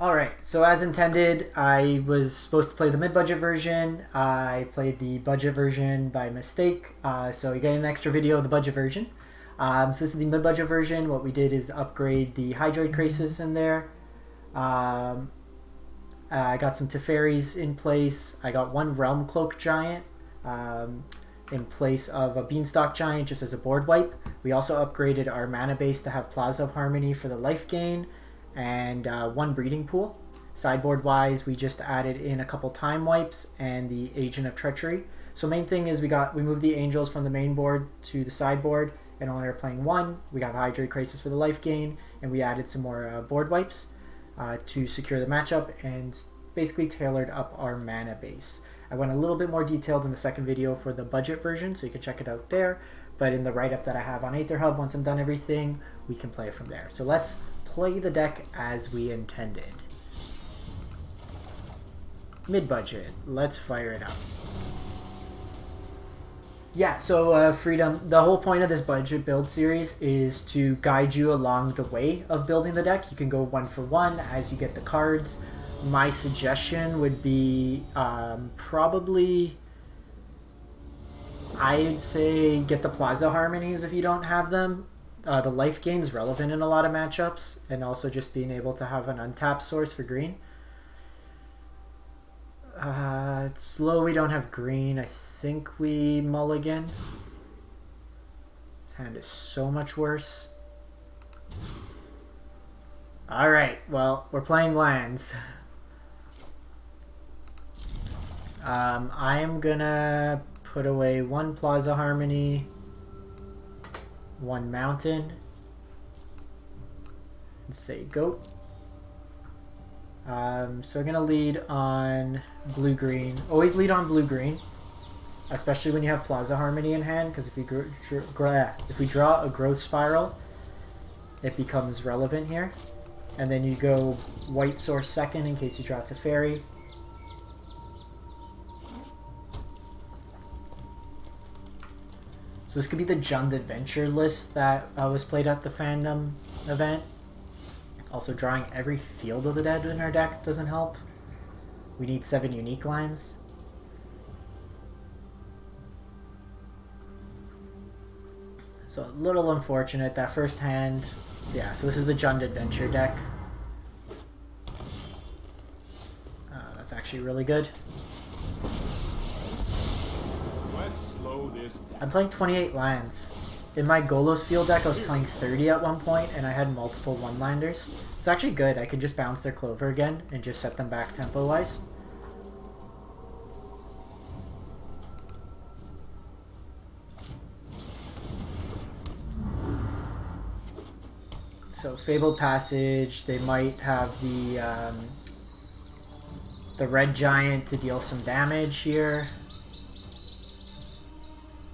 Alright, so as intended, I was supposed to play the mid-budget version. I played the budget version by mistake, so you get an extra video of the budget version. So this is the mid-budget version. What we did is upgrade the Hydroid Krasis in there. I got some Teferis in place. I got one Realm-Cloaked Giant in place of a Beanstalk Giant just as a board wipe. We also upgraded our mana base to have Plaza of Harmony for the life gain. And one breeding pool. Sideboard wise, we just added in a couple time wipes and the Agent of Treachery. So main thing is we moved the angels from the main board to the sideboard and only are playing one. We got Hydroid Krasis for the life gain, and we added some more board wipes to secure the matchup and basically tailored up our mana base. I went a little bit more detailed in the second video for the budget version, so you can check it out there. But in the write-up that I have on Aether Hub, once I'm done everything, we can play it from there. So let's play the deck as we intended. Mid-budget. Let's fire it up. Yeah, so Freedom, the whole point of this budget build series is to guide you along the way of building the deck. You can go one for one as you get the cards. My suggestion would be probably, I'd say get the Plaza Harmonies if you don't have them. The life gain is relevant in a lot of matchups, and also just being able to have an untapped source for green. It's slow, we don't have green. I think we mulligan. This hand is so much worse. Alright, well, we're playing lands. I am gonna put away one Plaza Harmony, one mountain, and say goat. So we're gonna lead on blue-green. Always lead on blue-green, especially when you have Plaza Harmony in hand, because if we draw a growth spiral, it becomes relevant here. And then you go white source second in case you draw Teferi. So this could be the Jund Adventure list that was played at the fandom event. Also, drawing every Field of the Dead in our deck doesn't help. We need 7 unique lines. So a little unfortunate that first hand. Yeah, so this is the Jund Adventure deck. That's actually really good. I'm playing 28 lands. In my Golos Field deck, I was playing 30 at one point, and I had multiple one-landers. It's actually good. I could just bounce their Clover again and just set them back tempo-wise. So Fabled Passage, they might have the red giant to deal some damage here.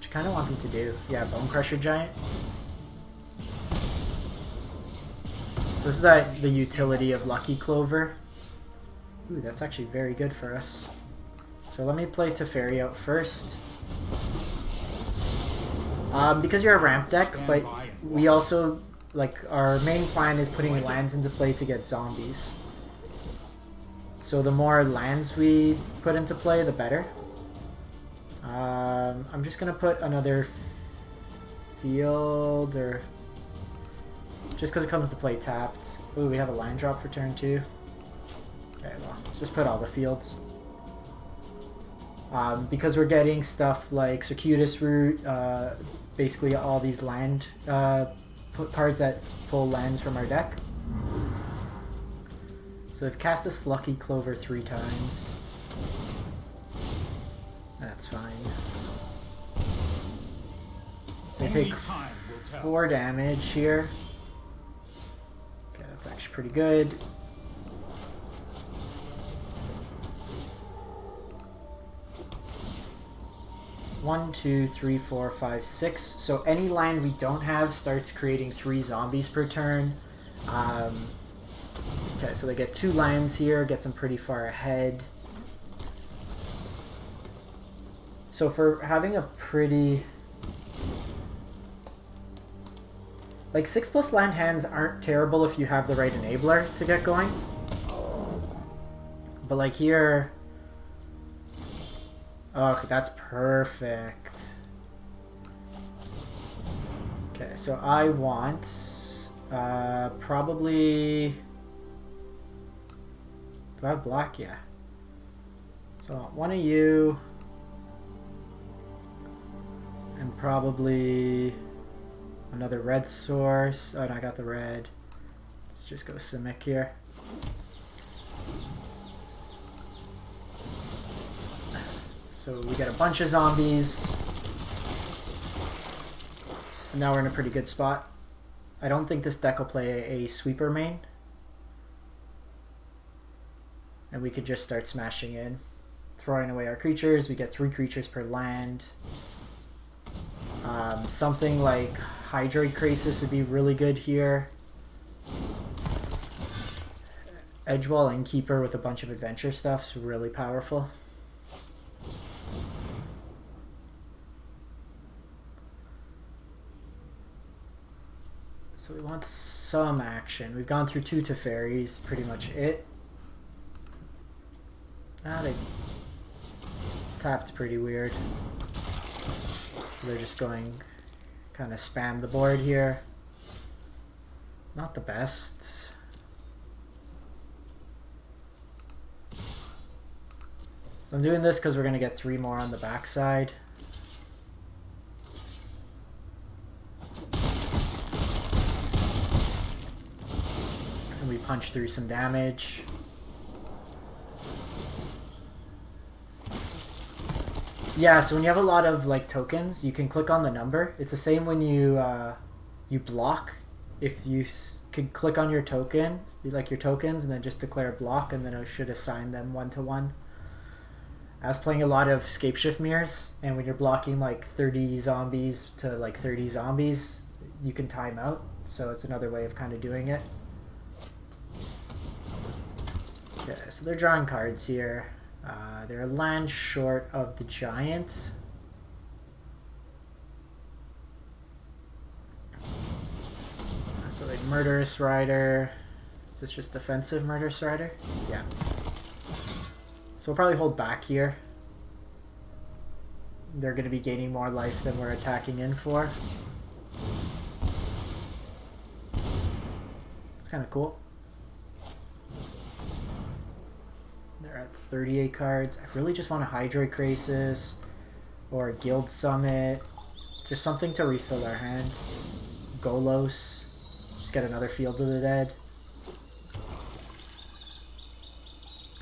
I kind of want them to do. Yeah, Bone Crusher Giant. So this is the utility of Lucky Clover. Ooh, that's actually very good for us. So let me play Teferi out first. Because you're a ramp deck, but we also, like, our main plan is putting lands into play to get zombies. So the more lands we put into play, the better. I'm just gonna put another field, or just because it comes to play tapped. Ooh, we have a line drop for turn 2. Okay, well, let's just put all the fields. Because we're getting stuff like Circuitous Route, basically all these land cards that pull lands from our deck. So they've cast this Lucky Clover 3 times. That's fine. They take 4 damage here. Okay, that's actually pretty good. One, 2, 3, 4, 5, 6. So any line we don't have starts creating 3 zombies per turn. Okay, so they get 2 lands here, gets them pretty far ahead. So for having a pretty... Like, 6+ land hands aren't terrible if you have the right enabler to get going. But like here... Oh, okay, that's perfect. Okay, so I want... probably... Do I have black? Yeah. So I want one of you... And probably... Another red source. Oh, and I got the red. Let's just go Simic here. So we get a bunch of zombies. And now we're in a pretty good spot. I don't think this deck will play a sweeper main. And we could just start smashing in. Throwing away our creatures. We get 3 creatures per land. Something like Hydroid Krasis would be really good here. Edgewall Innkeeper with a bunch of adventure stuff is really powerful. So we want some action. We've gone through 2 Teferis, pretty much it. Ah, they tapped pretty weird. So they're just going kind of spam the board here. Not the best. So I'm doing this because we're going to get 3 more on the backside. And we punch through some damage. Yeah, so when you have a lot of like tokens, you can click on the number. It's the same when you you block. If you could click on your token, like your tokens, and then just declare a block, and then it should assign them 1-to-1. I was playing a lot of Scapeshift Mirrors, and when you're blocking like 30 zombies to like 30 zombies, you can time out. So it's another way of kind of doing it. Okay, so they're drawing cards here. They're a land short of the Giant. So like Murderous Rider. Is this just defensive Murderous Rider? Yeah. So we'll probably hold back here. They're going to be gaining more life than we're attacking in for. It's kind of cool. They're at 38 cards. I really just want a Hydroid Krasis or a Guild Summit. Just something to refill our hand. Golos. Just get another Field of the Dead.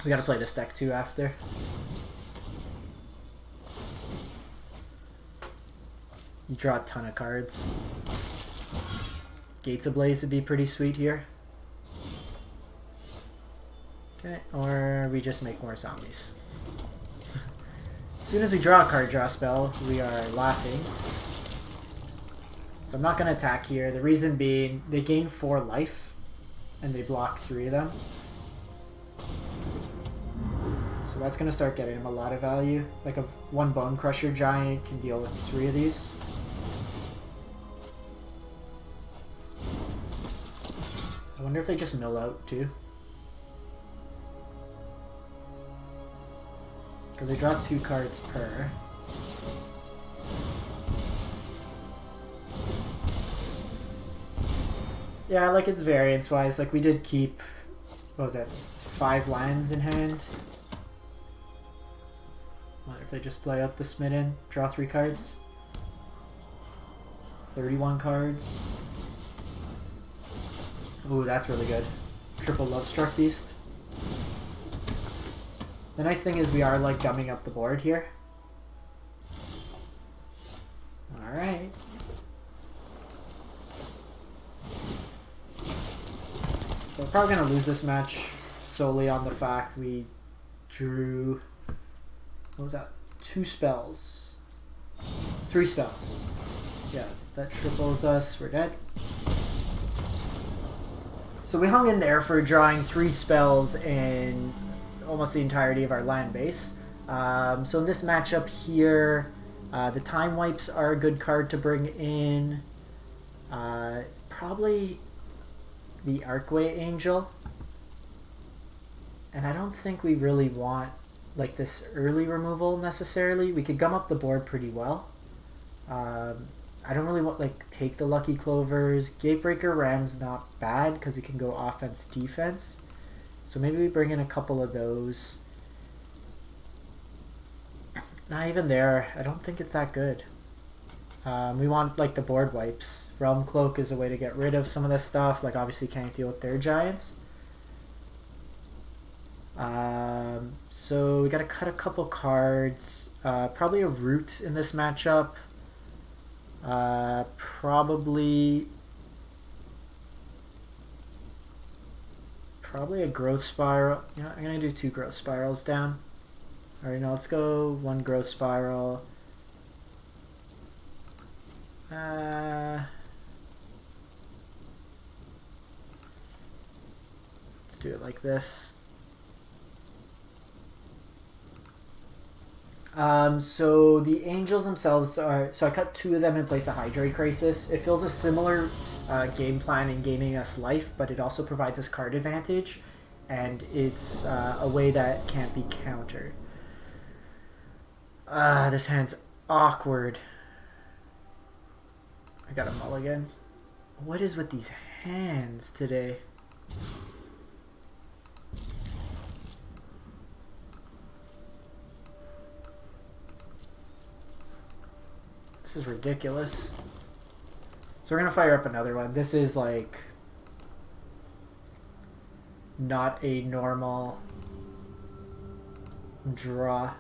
We gotta play this deck too after. You draw a ton of cards. Gates Ablaze would be pretty sweet here. Okay, or we just make more zombies. As soon as we draw a card draw spell, we are laughing. So I'm not going to attack here. The reason being, they gain 4 life, and they block 3 of them. So that's going to start getting him a lot of value. Like a 1 Bone Crusher Giant can deal with 3 of these. I wonder if they just mill out too. Because they draw 2 cards per. Yeah, like it's variance wise. Like we did keep, what was that, 5 lands in hand. Wonder if they just play up the Smitten, draw 3 cards. 31 cards. Ooh, that's really good. Triple Lovestruck Beast. The nice thing is we are like gumming up the board here. Alright. So we're probably going to lose this match solely on the fact we drew, what was that, 2 spells. 3 spells. Yeah, that triples us. We're dead. So we hung in there for drawing 3 spells in almost the entirety of our land base. So in this matchup here, the Time Wipes are a good card to bring in. Probably the Archway Angel. And I don't think we really want like this early removal necessarily. We could gum up the board pretty well. I don't really want like take the Lucky Clovers. Gatebreaker Ram's not bad because it can go offense defense. So maybe we bring in a couple of those. Not even there. I don't think it's that good. We want like the board wipes. Realm-Cloak is a way to get rid of some of this stuff. Like obviously can't deal with their giants. So we gotta cut a couple cards. Probably a Root in this matchup. Probably a Growth Spiral. You know, I'm gonna do 2 Growth Spirals down. Alright, now let's go 1 Growth Spiral. Let's do it like this. So the angels themselves are, so I cut 2 of them in place of Hydroid Krasis. It feels a similar game plan in gaining us life, but it also provides us card advantage, and it's a way that can't be countered. This hand's awkward. I got a mulligan. What is with these hands today? This is ridiculous. So we're gonna fire up another one. This is like not a normal draw.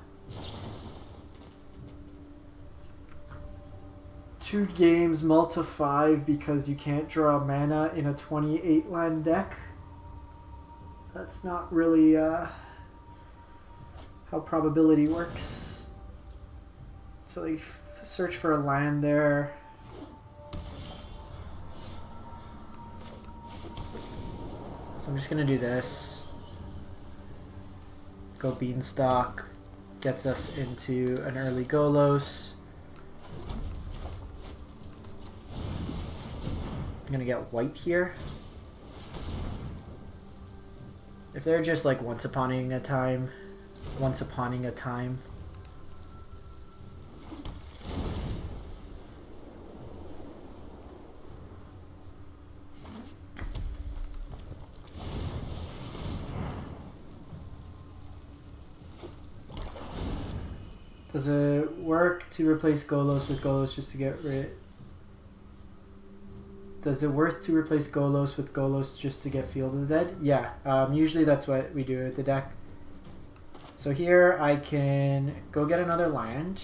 2 games, multi 5 because you can't draw mana in a 28 land deck. That's not really how probability works. So they search for a land there. So I'm just gonna do this. Go Beanstalk. Gets us into an early Golos. I'm gonna get white here. If they're just like once uponing a time. Does it work to replace Golos with Golos just to get rid? Does it worth to replace Golos with Golos just to get Field of the Dead? Yeah, usually that's what we do with the deck. So here I can go get another land.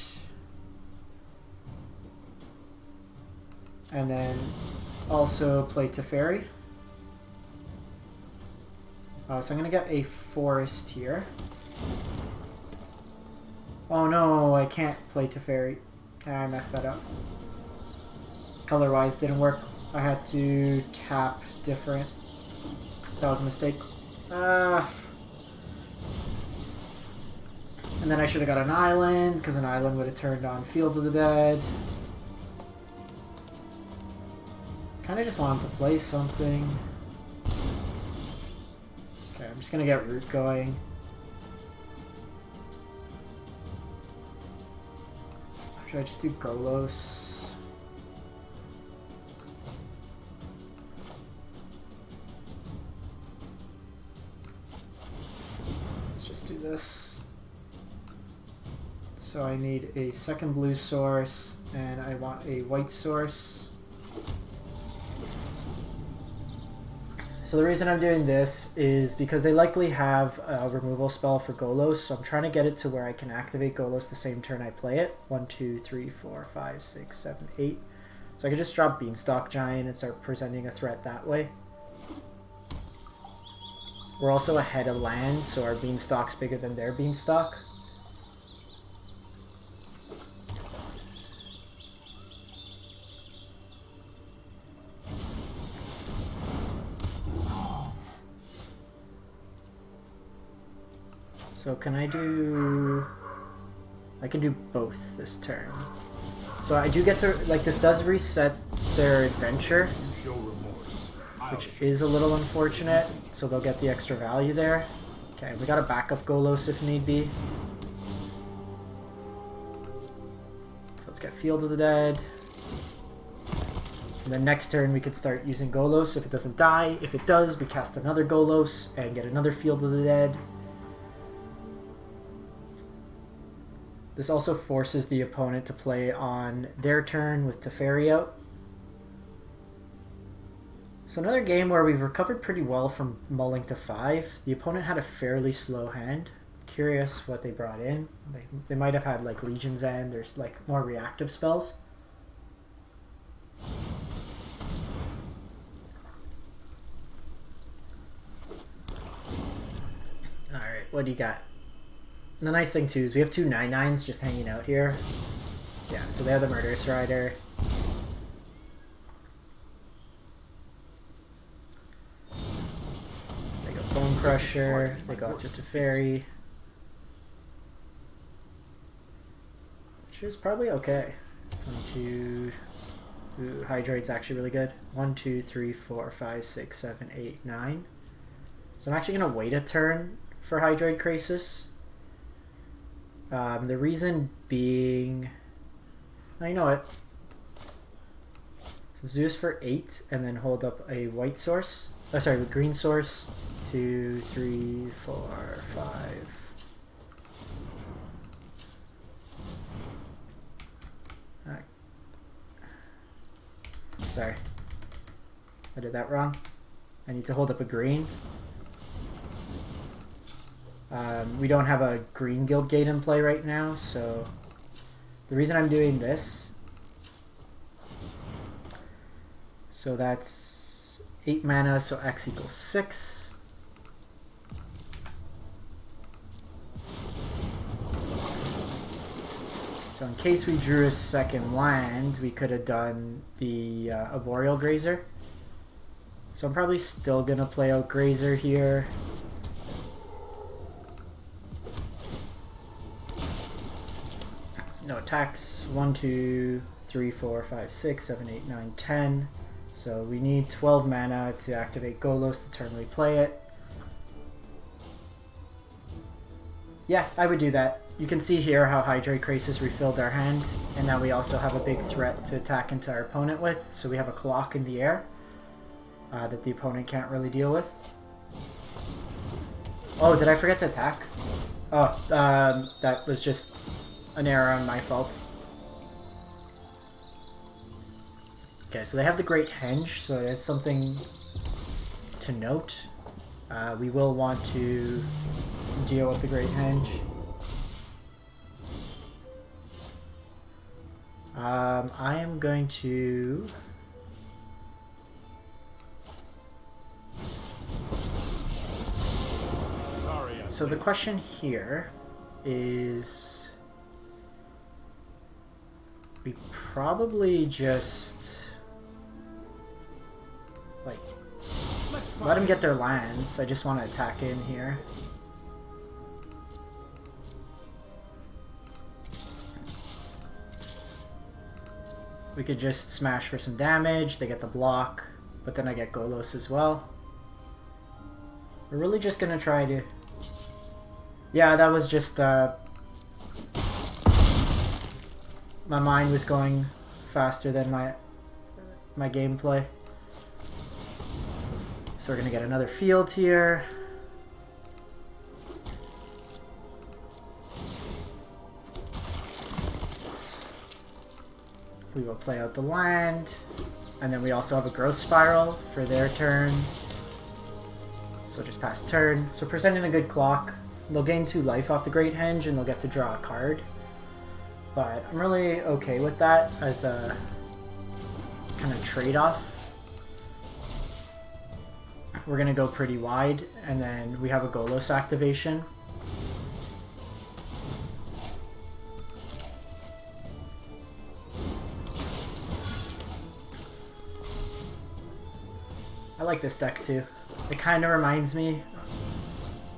And then also play Teferi. So I'm going to get a forest here. Oh no, I can't play Teferi. I messed that up. Color-wise didn't work. I had to tap different. That was a mistake. And then I should have got an island, because an island would have turned on Field of the Dead. Kind of just want him to play something. Okay, I'm just going to get Root going. Should I just do Golos? Let's just do this. So I need a second blue source, and I want a white source. So the reason I'm doing this is because they likely have a removal spell for Golos, so I'm trying to get it to where I can activate Golos the same turn I play it. 1, 2, 3, 4, 5, 6, 7, 8. So I can just drop Beanstalk Giant and start presenting a threat that way. We're also ahead of land, so our Beanstalk's bigger than their Beanstalk. So can I do... I can do both this turn. So I do get to... Like, this does reset their adventure, which is a little unfortunate. So they'll get the extra value there. Okay, we got a backup Golos if need be. So let's get Field of the Dead. And then next turn we could start using Golos if it doesn't die. If it does, we cast another Golos and get another Field of the Dead. This also forces the opponent to play on their turn with Teferi out. So another game where we've recovered pretty well from mulling to 5. The opponent had a fairly slow hand. Curious what they brought in. They might have had like Legion's End or like more reactive spells. Alright, what do you got? And the nice thing too is we have two 9/9s just hanging out here. Yeah, so they have the Murderous Rider. They go Bone Crusher, they go out to Teferi. Which is probably okay. 22. Ooh, Hydroid's actually really good. 1, 2, 3, 4, 5, 6, 7, 8, 9. So I'm actually going to wait a turn for Hydroid Krasis. The reason being... Oh, you know what? So let's do this for 8 and then hold up a white source. Oh, sorry, green source. 2, 3, 4, 5. Sorry. I did that wrong. I need to hold up a green. We don't have a green Guildgate in play right now, so the reason I'm doing this, so that's 8 mana, so X equals 6. So in case we drew a second land, we could have done the Arboreal Grazer. So I'm probably still going to play out Grazer here. No attacks. 1, 2, 3, 4, 5, 6, 7, 8, 9, 10. So we need 12 mana to activate Golos the turn we play it. Yeah, I would do that. You can see here how Hydroid Krasis refilled our hand, and now we also have a big threat to attack into our opponent with, so we have a clock in the air that the opponent can't really deal with. Oh, did I forget to attack? Oh, that was just an error on my fault. Okay, so they have the Great Henge, so that's something to note. We will want to deal with the Great Henge. I am going to... So the question here is... We probably just... like... let them get their lands. I just want to attack in here. We could just smash for some damage, they get the block, but then I get Golos as well. We're really just gonna try to... Yeah, that was just... my mind was going faster than my gameplay. So we're gonna get another field here. We will play out the land, and then we also have a growth spiral for their turn. So just pass turn. So presenting a good clock. They'll gain 2 life off the Great Henge, and they'll get to draw a card. But I'm really okay with that as a kind of trade-off. We're gonna go pretty wide, and then we have a Golos activation. I like this deck too. It kind of reminds me,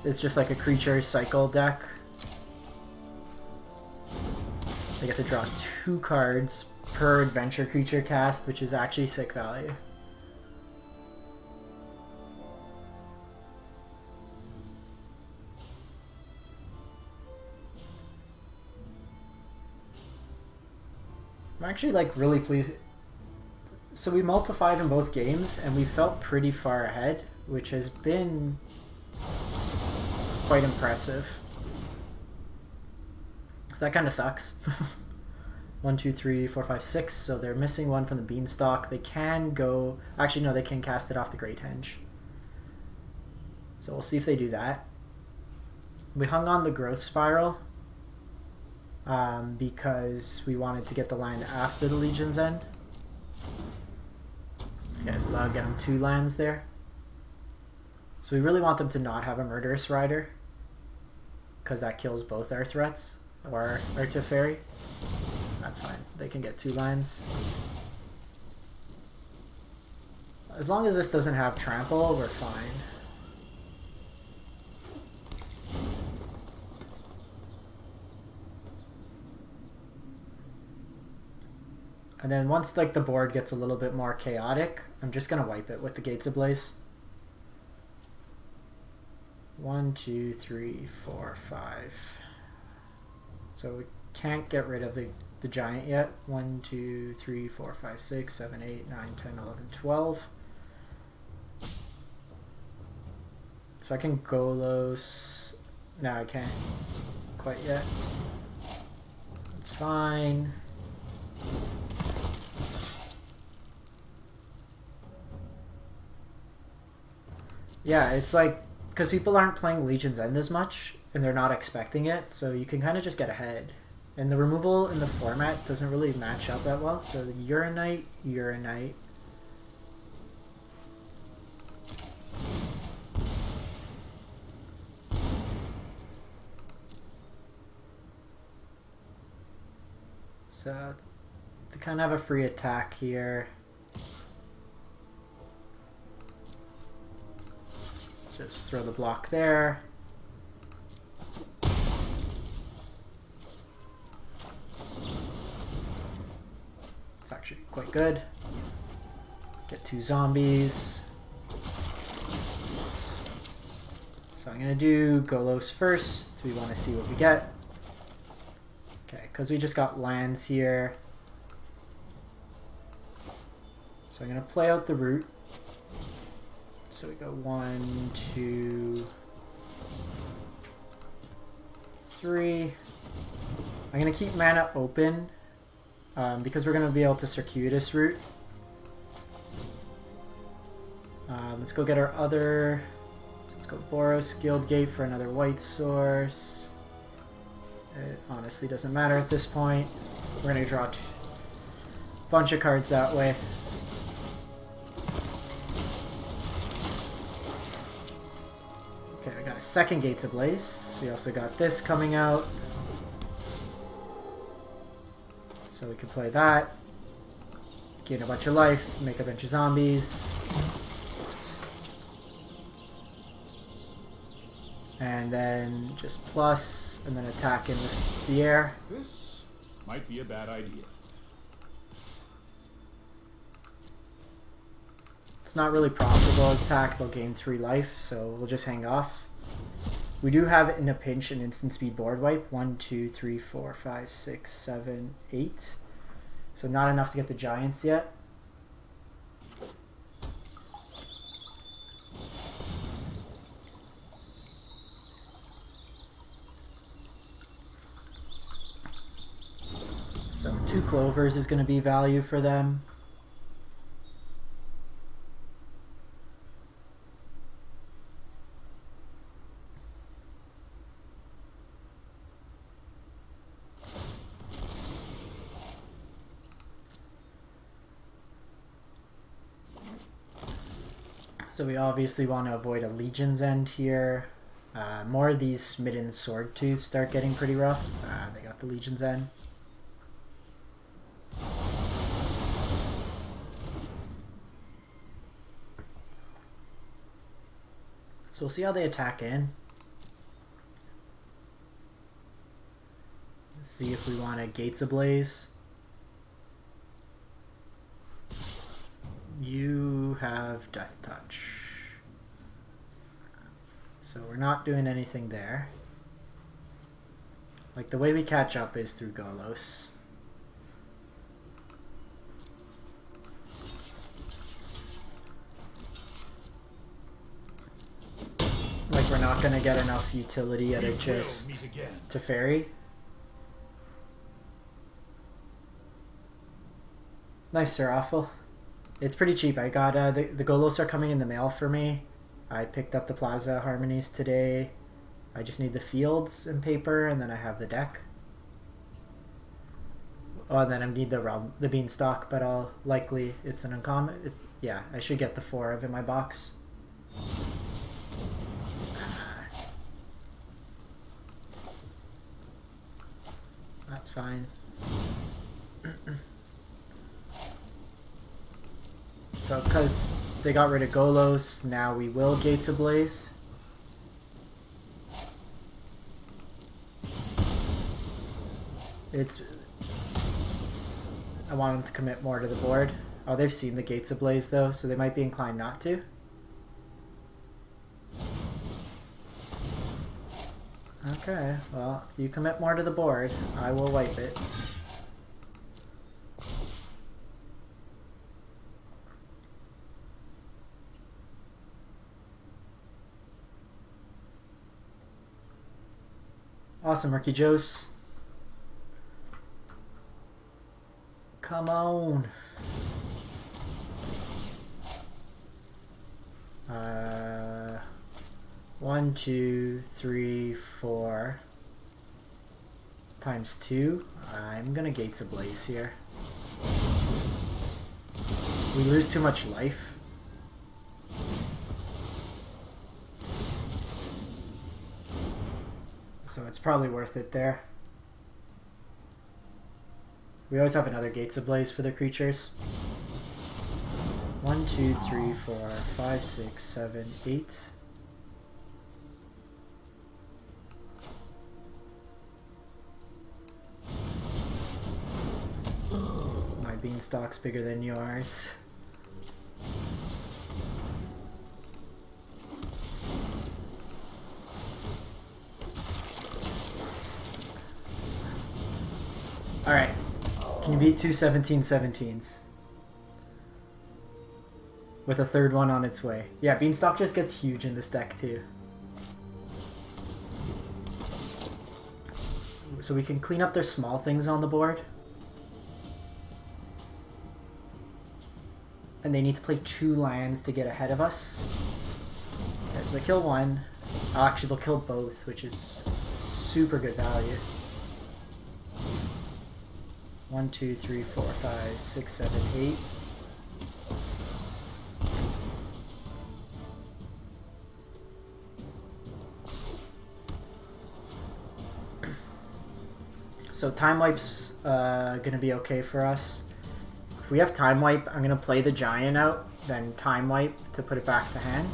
it's just like a creature cycle deck. They get to draw 2 cards per adventure creature cast, which is actually sick value. I'm actually like really pleased. So we multiplied in both games and we felt pretty far ahead, which has been quite impressive. So that kind of sucks. 1, 2, 3, 4, 5, 6. So they're missing one from the Beanstalk. They can go... Actually, no, they can cast it off the Great Henge. So we'll see if they do that. We hung on the Growth Spiral because we wanted to get the land after the Legion's End. Okay, so that'll get them 2 lands there. So we really want them to not have a Murderous Rider, because that kills both our threats, or our Teferi. That's fine. They can get 2 lands. As long as this doesn't have Trample, we're fine. And then once like the board gets a little bit more chaotic, I'm just gonna wipe it with the Gates Ablaze. 1, 2, 3, 4, 5. So we can't get rid of the giant yet. 1, 2, 3, 4, 5, 6, 7, 8, 9, 10, 11, 12. So I can Golos. No, I can't quite yet. It's fine. Yeah, it's like, because people aren't playing Legion's End as much, and they're not expecting it, so you can kind of just get ahead. And the removal in the format doesn't really match up that well, so Uranite, Uranite. So they kind of have a free attack here. Just throw the block there. It's actually quite good. Get 2 zombies. So I'm going to do Golos first. We want to see what we get. Okay, because we just got lands here. So I'm going to play out the route. So we go 1, 2, 3. I'm going to keep mana open because we're going to be able to Circuitous Route. Let's go get our other... Let's go Boros Guildgate for another white source. It honestly doesn't matter at this point. We're going to draw a bunch of cards that way. Okay, we got a second Gates Ablaze. We also got this coming out. So we can play that. Gain a bunch of life, make a bunch of zombies. And then just plus, and then attack in the air. This might be a bad idea. It's not really profitable attack, they'll gain 3 life, so we'll just hang off. We do have in a pinch an instant speed board wipe. 1, 2, 3, 4, 5, 6, 7, 8. So not enough to get the giants yet. So 2 clovers is going to be value for them. So we obviously want to avoid a Legion's End here. More of these Smitten Swordtooths start getting pretty rough. They got the Legion's End. So we'll see how they attack in. Let's see if we want a Gates Ablaze. You have Death Touch. So we're not doing anything there. Like the way we catch up is through Golos. gonna get enough utility out of just Teferi. Nice, Seraphil. It's pretty cheap. I got the Golos are coming in the mail for me. I picked up the Plaza Harmonies today. I just need the fields and paper, and then I have the deck. Oh, and then I need the Beanstalk, but I'll likely it's an uncommon. Yeah, I should get the 4 of in my box. That's fine. So, because they got rid of Golos, now we will Gates Ablaze. I want them to commit more to the board. Oh, they've seen the Gates Ablaze though, so they might be inclined not to. Okay, well, you commit more to the board. I will wipe it. Awesome, Ricky Jose. Come on. 1, 2, 3, 4 times 2. I'm gonna Gates Ablaze here. We lose too much life. So it's probably worth it there. We always have another Gates Ablaze for the creatures. 1, 2, 3, 4, 5, 6, 7, 8. My Beanstalk's bigger than yours. Alright. Can you beat 2 17-17s? With a third one on its way. Yeah, Beanstalk just gets huge in this deck too. So we can clean up their small things on the board. And they need to play 2 lands to get ahead of us. Okay, so they kill 1. Oh, actually, they'll kill both, which is super good value. 1, 2, 3, 4, 5, 6, 7, 8. So Time Wipe's gonna be okay for us. If we have Time Wipe, I'm gonna play the Giant out, then Time Wipe to put it back to hand.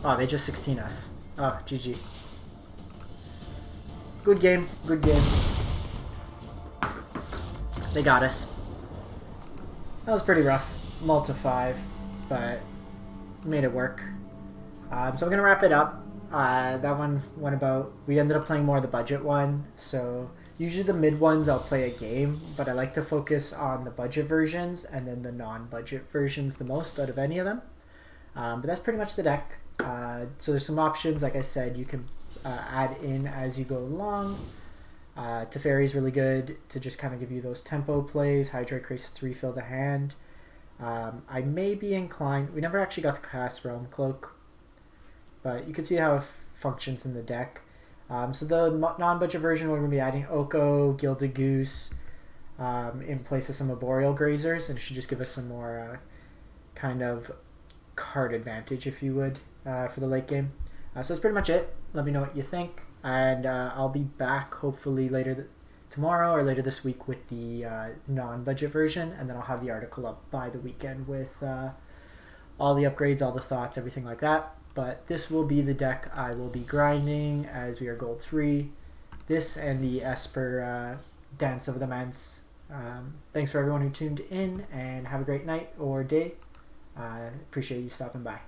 Oh, they just 16 us. Oh, GG. Good game, good game. They got us. That was pretty rough. Multi 5, but made it work. So I'm gonna wrap it up. That one went about. We ended up playing more of the budget one. So usually the mid ones I'll play a game, but I like to focus on the budget versions and then the non-budget versions the most out of any of them. But that's pretty much the deck. So there's some options, like I said, you can add in as you go along. Teferi is really good to just kind of give you those tempo plays. Hydroid Krasis to refill the hand. I may be inclined. We never actually got to cast Realm-Cloak, but you can see how it functions in the deck. So the non-budget version, we're going to be adding Oko, Gilded Goose, in place of some Arboreal Grazers, and it should just give us some more kind of card advantage, if you would, for the late game. So that's pretty much it. Let me know what you think, and I'll be back hopefully later tomorrow or later this week with the non-budget version, and then I'll have the article up by the weekend with all the upgrades, all the thoughts, everything like that. But this will be the deck I will be grinding as we are Gold 3. This and the Esper Dance of the Manse. Thanks for everyone who tuned in, and have a great night or day. Appreciate you stopping by.